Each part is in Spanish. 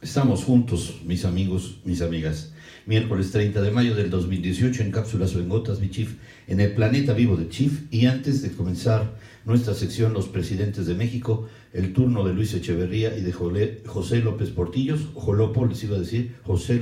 Estamos juntos, mis amigos, mis amigas. Miércoles 30 de mayo del 2018, en cápsulas o en gotas, mi Chief, en el planeta vivo de Chief. Y antes de comenzar nuestra sección Los Presidentes de México, el turno de Luis Echeverría y de José López Portillo, Jolopo les iba a decir, José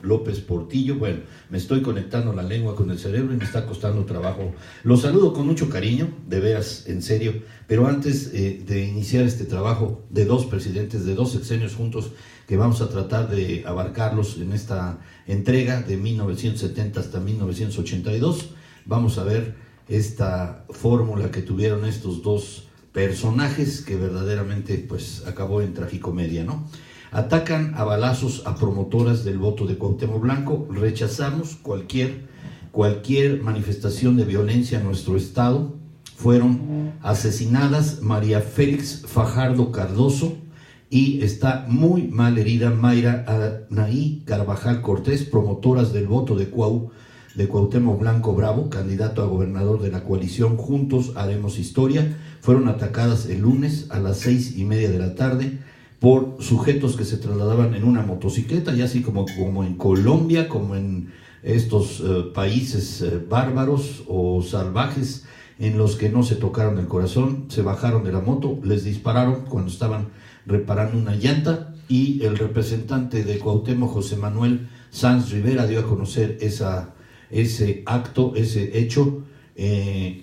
López Portillo. Bueno, me estoy conectando la lengua con el cerebro y me está costando trabajo. Los saludo con mucho cariño, de veras, en serio. Pero antes de iniciar este trabajo de dos presidentes, de dos sexenios juntos, que vamos a tratar de abarcarlos en esta entrega de 1970 hasta 1982. Vamos a ver esta fórmula que tuvieron estos dos personajes que verdaderamente pues acabó en tragicomedia, ¿no? Atacan a balazos a promotoras del voto de Cuauhtémoc Blanco. Rechazamos cualquier manifestación de violencia en nuestro estado. Fueron asesinadas María Félix Fajardo Cardoso, y está muy mal herida Mayra Anaí Carvajal Cortés, promotoras del voto de Cuauhtémoc Blanco Bravo, candidato a gobernador de la coalición Juntos Haremos Historia. Fueron atacadas el lunes a las 6:30 de la tarde por sujetos que se trasladaban en una motocicleta, y así como en Colombia, como en estos países bárbaros o salvajes en los que no se tocaron el corazón. Se bajaron de la moto, les dispararon cuando estaban reparando una llanta, y el representante de Cuauhtémoc, José Manuel Sanz Rivera, dio a conocer ese acto, ese hecho.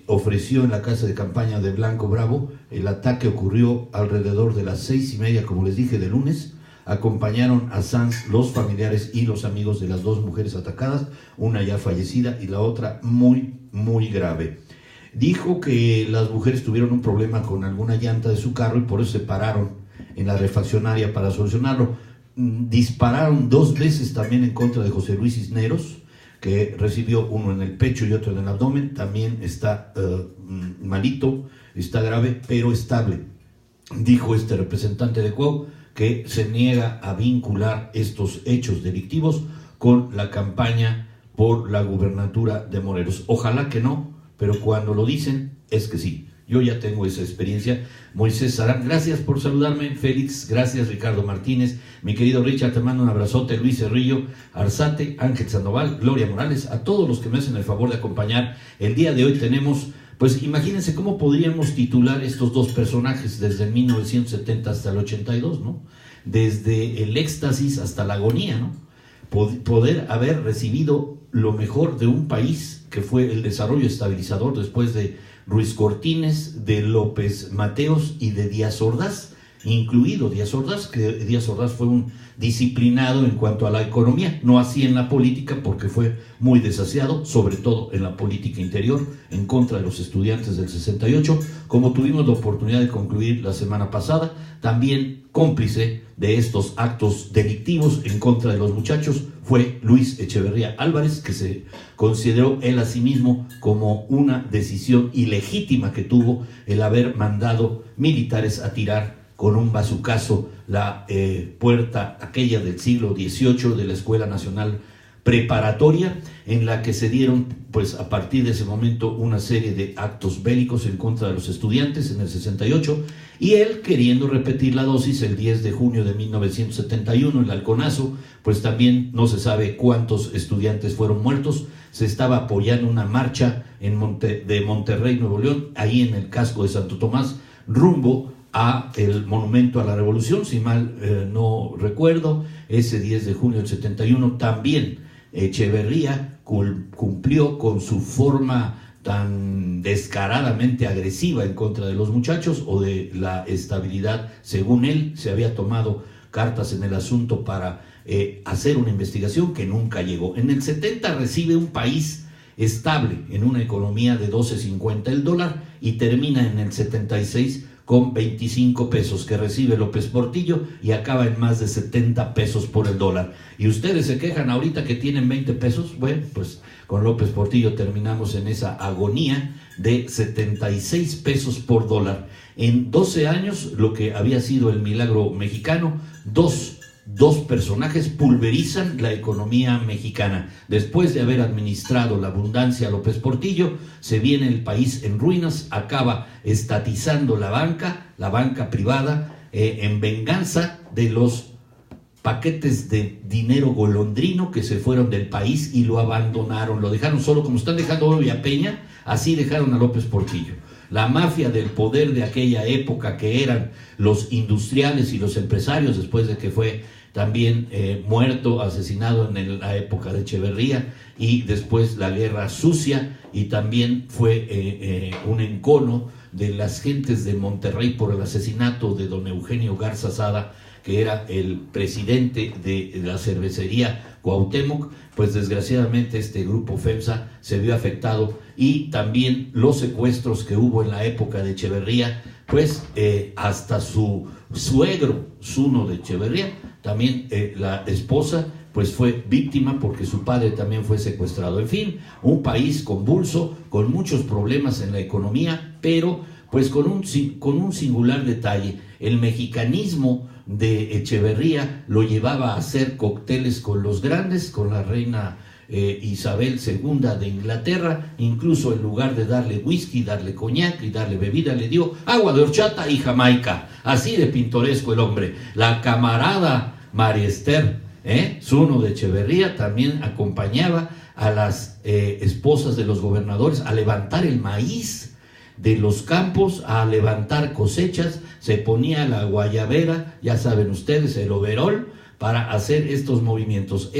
Ofreció en la casa de campaña de Blanco Bravo. El ataque ocurrió alrededor de las 6:30, como les dije, de lunes. Acompañaron a Sanz los familiares y los amigos de las dos mujeres atacadas, una ya fallecida y la otra muy, muy grave. Dijo que las mujeres tuvieron un problema con alguna llanta de su carro y por eso se pararon en la refaccionaria para solucionarlo. Dispararon 2 veces también en contra de José Luis Cisneros, que recibió uno en el pecho y otro en el abdomen. También está malito, está grave, pero estable. Dijo este representante de Cuau que se niega a vincular estos hechos delictivos con la campaña por la gubernatura de Morelos. Ojalá que no, pero cuando lo dicen es que sí. Yo ya tengo esa experiencia. Moisés Sarán, gracias por saludarme. Félix, gracias. Ricardo Martínez, mi querido Richard, te mando un abrazote. Luis Cerrillo, Arzate, Ángel Sandoval, Gloria Morales, a todos los que me hacen el favor de acompañar. El día de hoy tenemos, pues imagínense cómo podríamos titular estos dos personajes desde 1970 hasta el 82, ¿no? Desde el éxtasis hasta la agonía, ¿no? Poder haber recibido lo mejor de un país, que fue el desarrollo estabilizador después de Ruiz Cortines, de López Mateos y de Díaz Ordaz, incluido Díaz Ordaz, que Díaz Ordaz fue un disciplinado en cuanto a la economía, no así en la política, porque fue muy desasiado, sobre todo en la política interior, en contra de los estudiantes del 68, como tuvimos la oportunidad de concluir la semana pasada. También cómplice de estos actos delictivos en contra de los muchachos fue Luis Echeverría Álvarez, que se consideró él a sí mismo como una decisión ilegítima que tuvo el haber mandado militares a tirar con un bazucazo la puerta aquella del siglo XVIII de la Escuela Nacional Preparatoria, en la que se dieron pues a partir de ese momento una serie de actos bélicos en contra de los estudiantes en el 68, y él, queriendo repetir la dosis, el 10 de junio de 1971, el halconazo, pues también no se sabe cuántos estudiantes fueron muertos. Se estaba apoyando una marcha de Monterrey, Nuevo León, ahí en el casco de Santo Tomás, rumbo a el Monumento a la Revolución, si mal no recuerdo. Ese 10 de junio del 71 también Echeverría cumplió con su forma tan descaradamente agresiva en contra de los muchachos o de la estabilidad. Según él, se había tomado cartas en el asunto para hacer una investigación que nunca llegó. En el 70 recibe un país estable en una economía de 12.50 el dólar, y termina en el 76 con 25 pesos que recibe López Portillo, y acaba en más de 70 pesos por el dólar. Y ustedes se quejan ahorita que tienen 20 pesos. Bueno, pues con López Portillo terminamos en esa agonía de 76 pesos por dólar. En 12 años, lo que había sido el milagro mexicano, dos personajes pulverizan la economía mexicana. Después de haber administrado la abundancia a López Portillo, se viene el país en ruinas, acaba estatizando la banca privada, en venganza de los paquetes de dinero golondrino que se fueron del país y lo abandonaron, lo dejaron solo, como están dejando hoy a Peña, así dejaron a López Portillo. La mafia del poder de aquella época, que eran los industriales y los empresarios, después de que fue también muerto, asesinado en la época de Echeverría, y después la guerra sucia, y también fue un encono de las gentes de Monterrey por el asesinato de don Eugenio Garza Sada, que era el presidente de la cervecería Cuauhtémoc. Pues desgraciadamente este grupo FEMSA se vio afectado, y también los secuestros que hubo en la época de Echeverría, pues hasta su suegro, Zuno de Echeverría, también la esposa, pues fue víctima porque su padre también fue secuestrado. En fin, un país convulso, con muchos problemas en la economía, pero pues con un singular detalle: el mexicanismo de Echeverría lo llevaba a hacer cócteles con los grandes, con la reina Isabel II de Inglaterra. Incluso en lugar de darle whisky, darle coñac y darle bebida, le dio agua de horchata y jamaica. Así de pintoresco el hombre. La camarada María Esther Zuno de Echeverría también acompañaba a las esposas de los gobernadores a levantar el maíz de los campos, a levantar cosechas. Se ponía la guayabera, ya saben ustedes, el overol, para hacer estos movimientos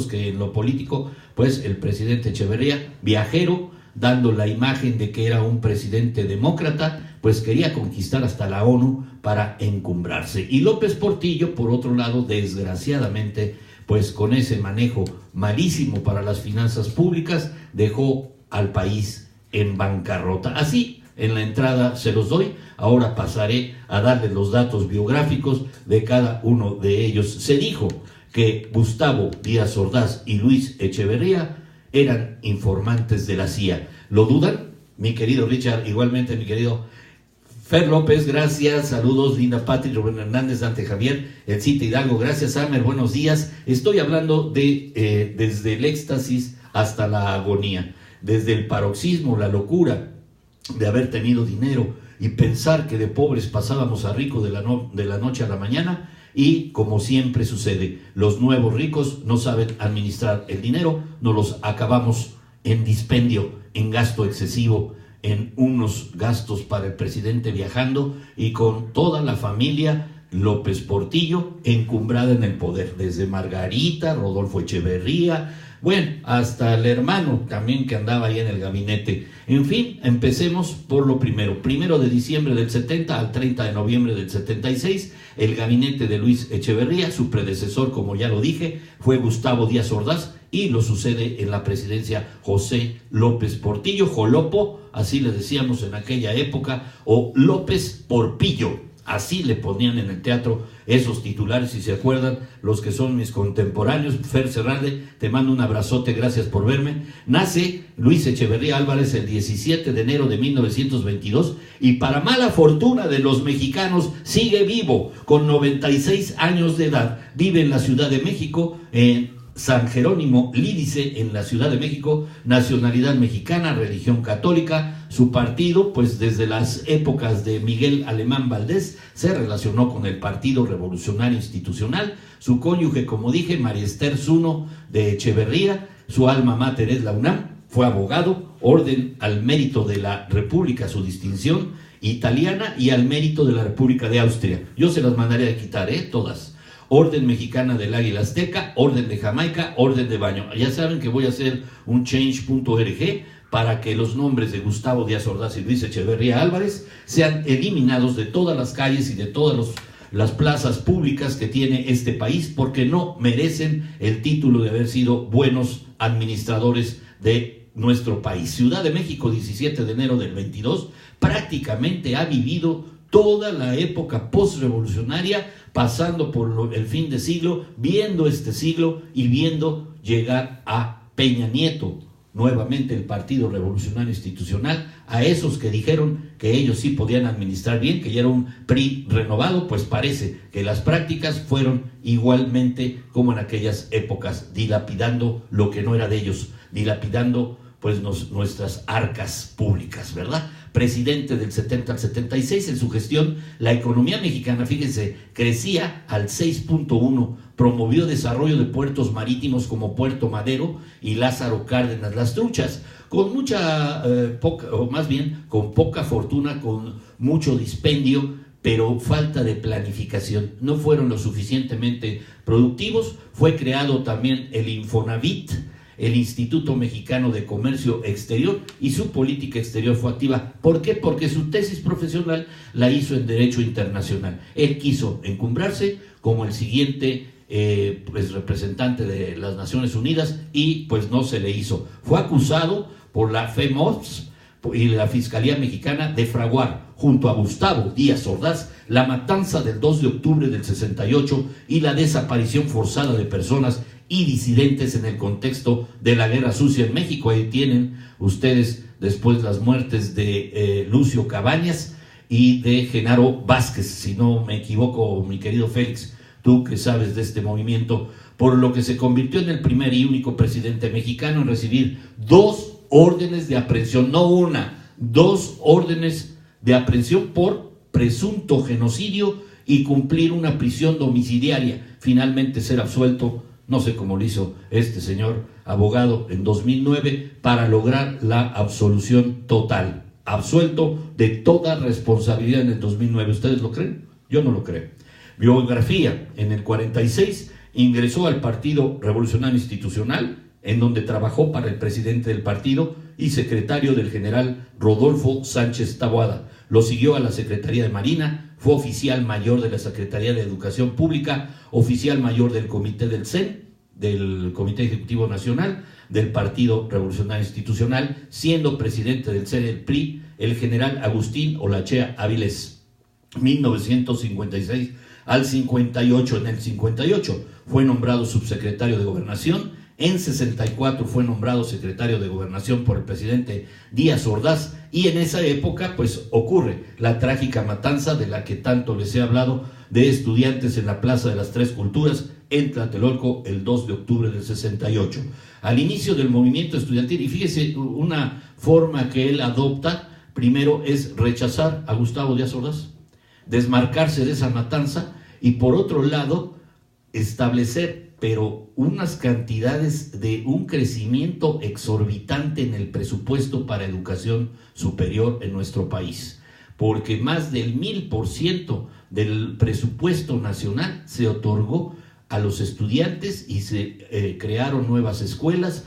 que en lo político, pues el presidente Echeverría, viajero, dando la imagen de que era un presidente demócrata, pues quería conquistar hasta la ONU para encumbrarse. Y López Portillo, por otro lado, desgraciadamente, pues con ese manejo malísimo para las finanzas públicas, dejó al país en bancarrota. Así, en la entrada se los doy. Ahora pasaré a darles los datos biográficos de cada uno de ellos. Se dijo que Gustavo Díaz Ordaz y Luis Echeverría eran informantes de la CIA. ¿Lo dudan? Mi querido Richard, igualmente mi querido Fer López, gracias, saludos, Linda Patri, Rubén Hernández, Dante Javier, El Cita Hidalgo, gracias, Amer, buenos días. Estoy hablando de desde el éxtasis hasta la agonía, desde el paroxismo, la locura de haber tenido dinero y pensar que de pobres pasábamos a ricos de la noche a la mañana. Y como siempre sucede, los nuevos ricos no saben administrar el dinero, nos los acabamos en dispendio, en gasto excesivo, en unos gastos para el presidente viajando, y con toda la familia López Portillo encumbrada en el poder, desde Margarita, Rodolfo Echeverría, bueno, hasta el hermano también que andaba ahí en el gabinete. En fin, empecemos por lo primero. 1 de diciembre del 70 al 30 de noviembre del 76, el gabinete de Luis Echeverría. Su predecesor, como ya lo dije, fue Gustavo Díaz Ordaz, y lo sucede en la presidencia José López Portillo, Jolopo, así le decíamos en aquella época, o López Porpillo. Así le ponían en el teatro esos titulares, si se acuerdan, los que son mis contemporáneos. Fer Serralde, te mando un abrazote, gracias por verme. Nace Luis Echeverría Álvarez el 17 de enero de 1922, y para mala fortuna de los mexicanos sigue vivo, con 96 años de edad. Vive en la Ciudad de México, en San Jerónimo Lídice, en la Ciudad de México, nacionalidad mexicana, religión católica. Su partido, pues desde las épocas de Miguel Alemán Valdés, se relacionó con el Partido Revolucionario Institucional. Su cónyuge, como dije, María Esther Zuno de Echeverría, su alma mater es la UNAM, fue abogado, orden al mérito de la República, su distinción italiana, y al mérito de la República de Austria. Yo se las mandaré a quitar, todas. Orden Mexicana del Águila Azteca, Orden de Jamaica, Orden de Baño. Ya saben que voy a hacer un change.org para que los nombres de Gustavo Díaz Ordaz y Luis Echeverría Álvarez sean eliminados de todas las calles y de todas las plazas públicas que tiene este país, porque no merecen el título de haber sido buenos administradores de nuestro país. Ciudad de México, 17 de enero del 22, prácticamente ha vivido toda la época postrevolucionaria, pasando por el fin de siglo, viendo este siglo y viendo llegar a Peña Nieto, nuevamente el Partido Revolucionario Institucional, a esos que dijeron que ellos sí podían administrar bien, que ya era un PRI renovado. Pues parece que las prácticas fueron igualmente como en aquellas épocas, dilapidando lo que no era de ellos, dilapidando pues nuestras arcas públicas, ¿verdad? Presidente del 70 al 76, en su gestión, la economía mexicana, fíjense, crecía al 6.1, promovió desarrollo de puertos marítimos como Puerto Madero y Lázaro Cárdenas Las Truchas, con con poca fortuna, con mucho dispendio, pero falta de planificación. No fueron lo suficientemente productivos. Fue creado también el Infonavit, el Instituto Mexicano de Comercio Exterior, y su política exterior fue activa. ¿Por qué? Porque su tesis profesional la hizo en Derecho Internacional. Él quiso encumbrarse como el siguiente representante de las Naciones Unidas y pues no se le hizo. Fue acusado por la FEMOPS y la Fiscalía Mexicana de fraguar, junto a Gustavo Díaz Ordaz, la matanza del 2 de octubre del 68 y la desaparición forzada de personas y disidentes en el contexto de la Guerra Sucia en México. Ahí tienen ustedes después las muertes de Lucio Cabañas y de Genaro Vázquez, si no me equivoco, mi querido Félix, tú que sabes de este movimiento, por lo que se convirtió en el primer y único presidente mexicano en recibir 2 órdenes de aprehensión, no una, 2 órdenes de aprehensión por presunto genocidio y cumplir una prisión domiciliaria, finalmente ser absuelto. No sé cómo lo hizo este señor abogado en 2009 para lograr la absolución total. Absuelto de toda responsabilidad en el 2009. ¿Ustedes lo creen? Yo no lo creo. Biografía: en el 46 ingresó al Partido Revolucionario Institucional, en donde trabajó para el presidente del partido y secretario del general Rodolfo Sánchez Taboada. Lo siguió a la Secretaría de Marina, fue oficial mayor de la Secretaría de Educación Pública, oficial mayor del Comité del CEN, del Comité Ejecutivo Nacional, del Partido Revolucionario Institucional, siendo presidente del CEN del PRI, el general Agustín Olachea Áviles, 1956 al 58. En el 58 fue nombrado subsecretario de Gobernación. En 64 fue nombrado secretario de Gobernación por el presidente Díaz Ordaz, y en esa época pues ocurre la trágica matanza de la que tanto les he hablado, de estudiantes en la Plaza de las Tres Culturas en Tlatelolco el 2 de octubre del 68. Al inicio del movimiento estudiantil, y fíjese, una forma que él adopta primero es rechazar a Gustavo Díaz Ordaz, desmarcarse de esa matanza, y por otro lado establecer pero unas cantidades de un crecimiento exorbitante en el presupuesto para educación superior en nuestro país, porque más del 1000% del presupuesto nacional se otorgó a los estudiantes y se crearon nuevas escuelas,